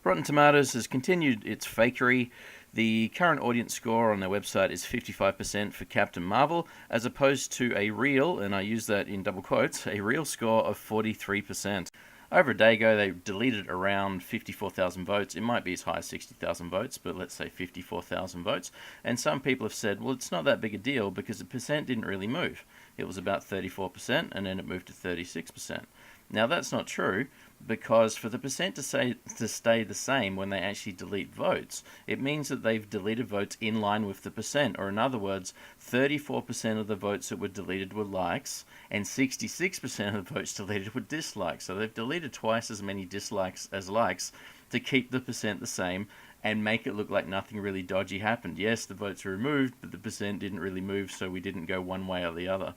Rotten Tomatoes has continued its fakery. The current audience score on their website is 55% for Captain Marvel, as opposed to a real, and I use that in double quotes, a real score of 43%. Over a day ago, they deleted around 54,000 votes. It might be as high as 60,000 votes, but let's say 54,000 votes. And some people have said, well, it's not that big a deal because the percent didn't really move. It was about 34%, and then it moved to 36%. Now, that's not true, because for the percent to stay the same when they actually delete votes, it means that they've deleted votes in line with the percent, or in other words, 34% of the votes that were deleted were likes, and 66% of the votes deleted were dislikes. So they've deleted twice as many dislikes as likes to keep the percent the same and make it look like nothing really dodgy happened. Yes, the votes were removed, but the percent didn't really move, so we didn't go one way or the other.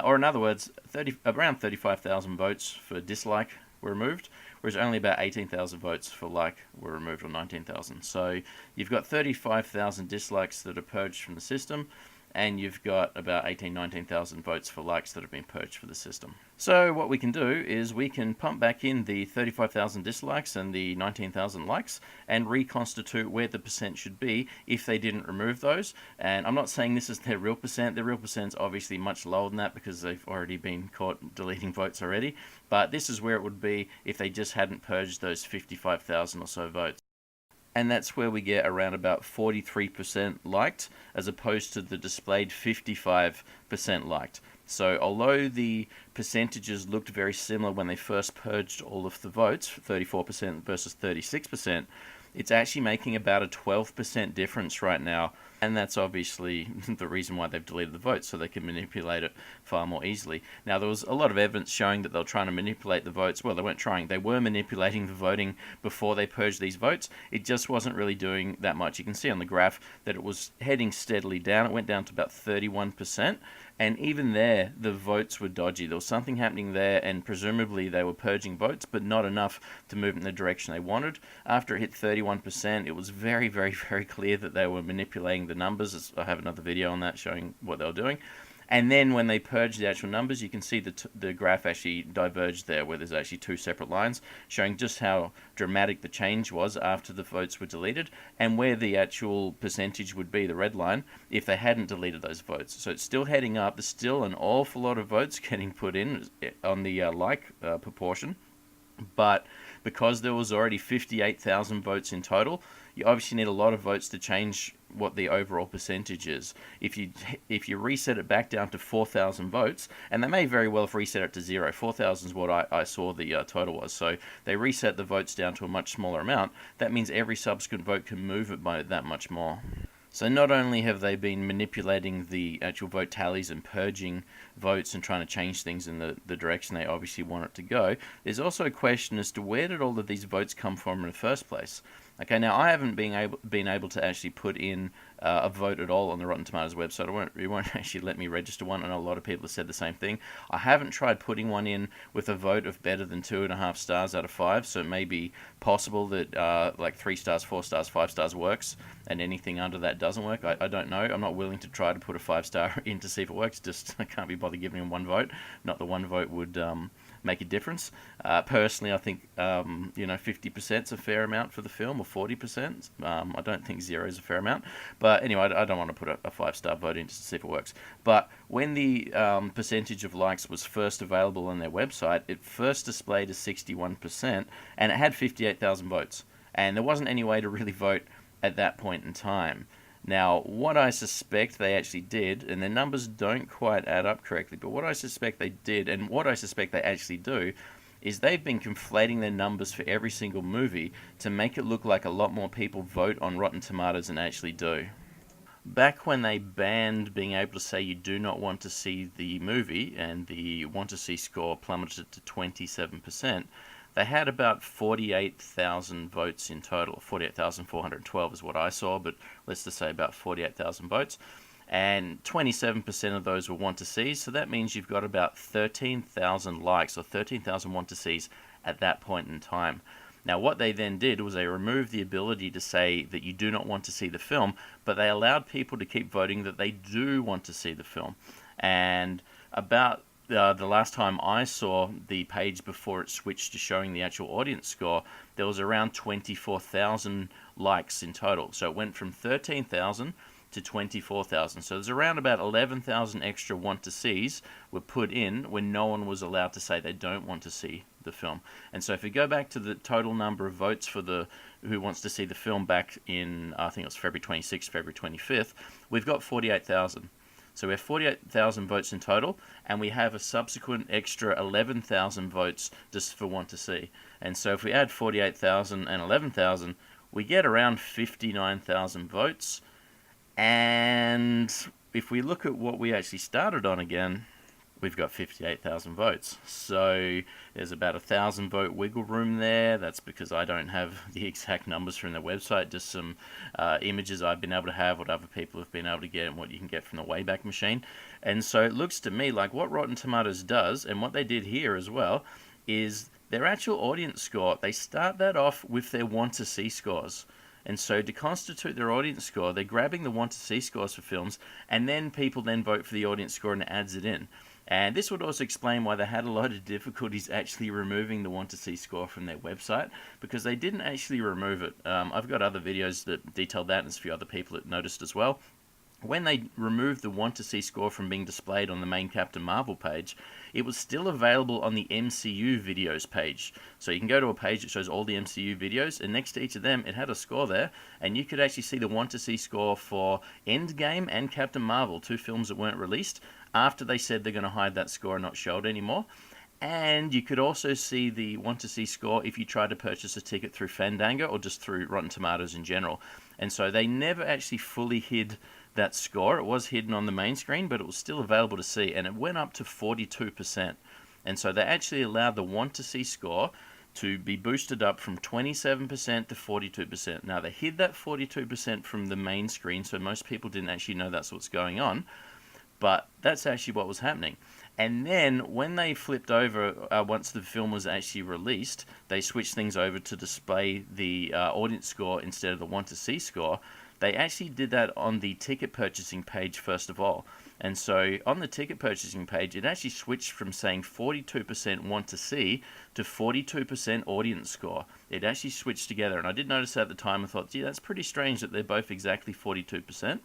Or in other words, around 35,000 votes for dislike were removed, whereas only about 18,000 votes for like were removed, or 19,000. So you've got 35,000 dislikes that are purged from the system, and you've got about 19,000 votes for likes that have been purged for the system. So what we can do is we can pump back in the 35,000 dislikes and the 19,000 likes and reconstitute where the percent should be if they didn't remove those. And I'm not saying this is their real percent. Their real percent's obviously much lower than that because they've already been caught deleting votes already. But this is where it would be if they just hadn't purged those 55,000 or so votes. And that's where we get around about 43% liked, as opposed to the displayed 55% liked. So although the percentages looked very similar when they first purged all of the votes, 34% versus 36%, it's actually making about a 12% difference right now. And that's obviously the reason why they've deleted the votes, so they can manipulate it far more easily. Now, there was a lot of evidence showing that they were trying to manipulate the votes. Well, they weren't trying. They were manipulating the voting before they purged these votes. It just wasn't really doing that much. You can see on the graph that it was heading steadily down. It went down to about 31%. And even there, the votes were dodgy. There was something happening there, and presumably they were purging votes, but not enough to move in the direction they wanted. After it hit 31%, it was very, very, very clear that they were manipulating the numbers. I have another video on that showing what they were doing. And then when they purged the actual numbers, you can see the graph actually diverged there, where there's actually two separate lines showing just how dramatic the change was after the votes were deleted, and where the actual percentage would be, the red line, if they hadn't deleted those votes. So it's still heading up. There's still an awful lot of votes getting put in on the proportion. But because there was already 58,000 votes in total, you obviously need a lot of votes to change what the overall percentage is. If you reset it back down to 4,000 votes, and they may very well have reset it to 0. 4,000 is what I saw the total was. So they reset the votes down to a much smaller amount. That means every subsequent vote can move it by that much more. So not only have they been manipulating the actual vote tallies and purging votes and trying to change things in the direction they obviously want it to go, there's also a question as to where did all of these votes come from in the first place. Okay, now I haven't been able to actually put in a vote at all on the Rotten Tomatoes website. It won't actually let me register one, and a lot of people have said the same thing. I haven't tried putting one in with a vote of better than 2.5 stars out of 5, so it may be possible that like 3 stars, 4 stars, 5 stars works, and anything under that doesn't work. I don't know. I'm not willing to try to put a 5-star in to see if it works. Just I can't be bothered giving him one vote. Not that one vote would make a difference. Personally, I think 50% is a fair amount for the film, or 40%. I don't think 0 is a fair amount. But anyway, I don't want to put a 5-star vote in just to see if it works. But when the percentage of likes was first available on their website, it first displayed as 61%, and it had 58,000 votes. And there wasn't any way to really vote at that point in time. Now, what I suspect they actually did, and their numbers don't quite add up correctly, but what I suspect they did, and what I suspect they actually do, is they've been conflating their numbers for every single movie to make it look like a lot more people vote on Rotten Tomatoes than actually do. Back when they banned being able to say you do not want to see the movie, and the want to see score plummeted to 27%, they had about 48,000 votes in total. 48,412 is what I saw, but let's just say about 48,000 votes. And 27% of those were want-to-sees, so that means you've got about 13,000 likes, or 13,000 want-to-sees at that point in time. Now, what they then did was they removed the ability to say that you do not want to see the film, but they allowed people to keep voting that they do want to see the film. And about the last time I saw the page before it switched to showing the actual audience score, there was around 24,000 likes in total. So it went from 13,000 to 24,000. So there's around about 11,000 extra want to sees were put in when no one was allowed to say they don't want to see the film. And so if we go back to the total number of votes for the who wants to see the film back in, I think it was February 26th, February 25th, we've got 48,000. So we have 48,000 votes in total, and we have a subsequent extra 11,000 votes just for want to see. And so if we add 48,000 and 11,000, we get around 59,000 votes. And if we look at what we actually started on again, we've got 58,000 votes. So there's about 1,000 vote wiggle room there. That's because I don't have the exact numbers from the website, just some images I've been able to have, what other people have been able to get, and what you can get from the Wayback Machine. And so it looks to me like what Rotten Tomatoes does, and what they did here as well, is their actual audience score, they start that off with their want-to-see scores. And so to constitute their audience score, they're grabbing the want-to-see scores for films, and then people then vote for the audience score and it adds it in. And this would also explain why they had a lot of difficulties actually removing the want-to-see score from their website, because they didn't actually remove it. I've got other videos that detail that, and there's a few other people that noticed as well. When they removed the want-to-see score from being displayed on the main Captain Marvel page, it was still available on the MCU videos page. So you can go to a page that shows all the MCU videos, and next to each of them, it had a score there, and you could actually see the want-to-see score for Endgame and Captain Marvel, two films that weren't released, after they said they're going to hide that score and not show it anymore. And you could also see the want-to-see score if you tried to purchase a ticket through Fandango or just through Rotten Tomatoes in general. And so they never actually fully hid that score. It was hidden on the main screen, but it was still available to see, and it went up to 42%. And so they actually allowed the want-to-see score to be boosted up from 27% to 42%. Now, they hid that 42% from the main screen, so most people didn't actually know that's what's going on, but that's actually what was happening. And then when they flipped over, once the film was actually released, they switched things over to display the audience score instead of the want-to-see score. They actually did that on the ticket purchasing page first of all. And so on the ticket purchasing page, it actually switched from saying 42% want to see to 42% audience score. It actually switched together. And I did notice that at the time. I thought, gee, that's pretty strange that they're both exactly 42%.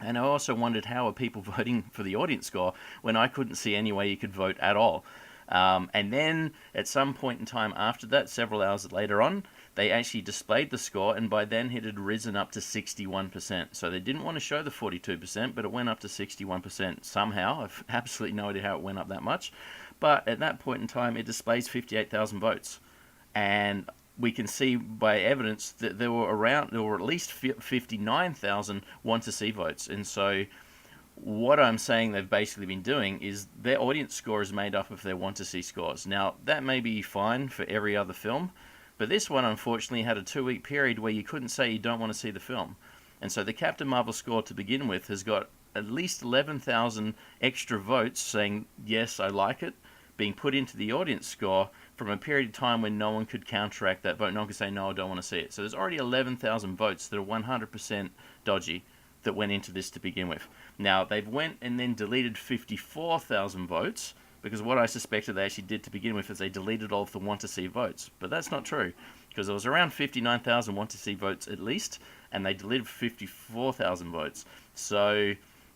And I also wondered, how are people voting for the audience score when I couldn't see any way you could vote at all? And then at some point in time after that, several hours later on, they actually displayed the score, and by then it had risen up to 61%. So they didn't want to show the 42%, but it went up to 61% somehow. I've absolutely no idea how it went up that much. But at that point in time, it displays 58,000 votes. And we can see by evidence that there were at least 59,000 want-to-see votes. And so what I'm saying they've basically been doing is their audience score is made up of their want-to-see scores. Now, that may be fine for every other film, but this one, unfortunately, had a 2-week period where you couldn't say you don't want to see the film. And so the Captain Marvel score to begin with has got at least 11,000 extra votes saying, yes, I like it, being put into the audience score from a period of time when no one could counteract that vote. No one could say, no, I don't want to see it. So there's already 11,000 votes that are 100% dodgy that went into this to begin with. Now, they've went and then deleted 54,000 votes, because what I suspected they actually did to begin with is they deleted all of the want-to-see votes. But that's not true, because there was around 59,000 want-to-see votes at least, and they deleted 54,000 votes. So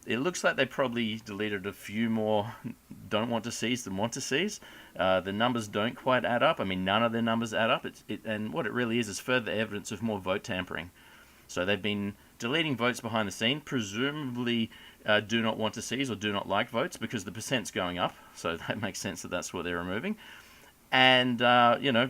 it looks like they probably deleted a few more don't want to sees than want to sees. The numbers don't quite add up. I mean, none of their numbers add up. And what it really is further evidence of more vote tampering. So they've been deleting votes behind the scene, presumably do not want to sees or do not like votes, because the percent's going up. So that makes sense that that's what they're removing. And,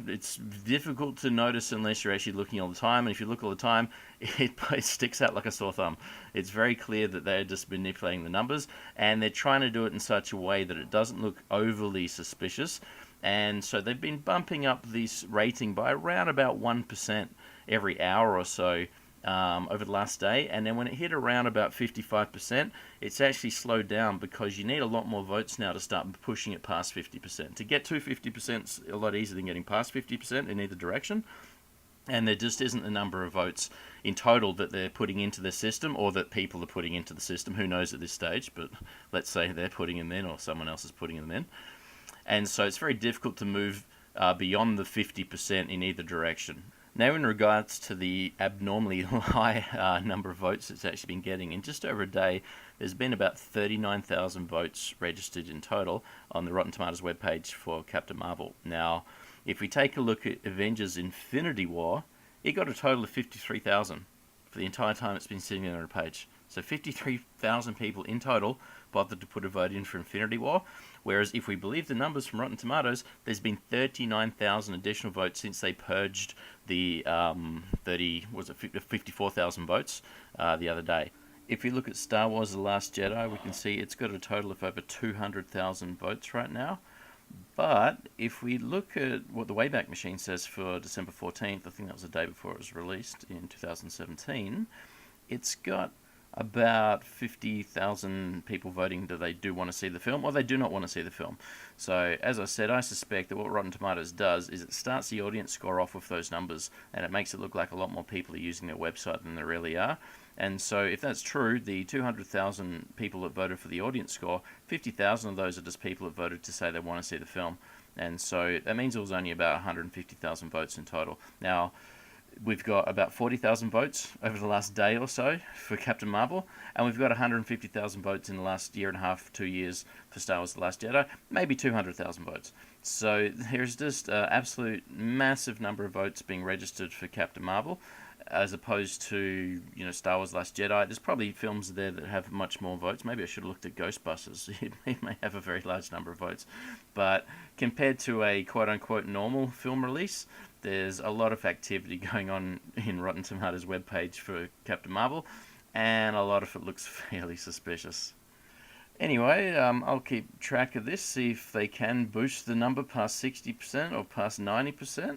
it's difficult to notice unless you're actually looking all the time. And if you look all the time, it sticks out like a sore thumb. It's very clear that they're just manipulating the numbers, and they're trying to do it in such a way that it doesn't look overly suspicious. And so they've been bumping up this rating by around about 1% every hour or so over the last day. And then when it hit around about 55%, it's actually slowed down, because you need a lot more votes now to start pushing it past 50%. To get to 50% is a lot easier than getting past 50% in either direction. and there just isn't the number of votes in total that they're putting into the system, or that people are putting into the system. Who knows at this stage, but let's say they're putting them in, or someone else is putting them in. And so it's very difficult to move beyond the 50% in either direction. Now, in regards to the abnormally high number of votes it's actually been getting, in just over a day, there's been about 39,000 votes registered in total on the Rotten Tomatoes webpage for Captain Marvel. Now, if we take a look at Avengers Infinity War, it got a total of 53,000 for the entire time it's been sitting there on a page. So 53,000 people in total bothered to put a vote in for Infinity War, whereas if we believe the numbers from Rotten Tomatoes, there's been 39,000 additional votes since they purged the 54,000 votes the other day. If we look at Star Wars The Last Jedi, we can see it's got a total of over 200,000 votes right now. But if we look at what the Wayback Machine says for December 14th, I think that was the day before it was released in 2017, it's got about 50,000 people voting that they do want to see the film, or they do not want to see the film. So, as I said, I suspect that what Rotten Tomatoes does is it starts the audience score off with those numbers, and it makes it look like a lot more people are using their website than there really are. And so, if that's true, the 200,000 people that voted for the audience score, 50,000 of those are just people that voted to say they want to see the film. And so, that means it was only about 150,000 votes in total. Now, we've got about 40,000 votes over the last day or so for Captain Marvel, and we've got 150,000 votes in the last year and a half, 2 years for Star Wars The Last Jedi, maybe 200,000 votes. So there's just an absolute massive number of votes being registered for Captain Marvel, as opposed to, Star Wars The Last Jedi. There's probably films there that have much more votes. Maybe I should have looked at Ghostbusters. It may have a very large number of votes. But compared to a quote-unquote normal film release, there's a lot of activity going on in Rotten Tomatoes webpage for Captain Marvel, and a lot of it looks fairly suspicious. Anyway, I'll keep track of this, see if they can boost the number past 60% or past 90%,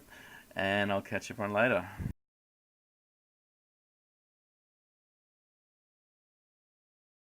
and I'll catch up on later.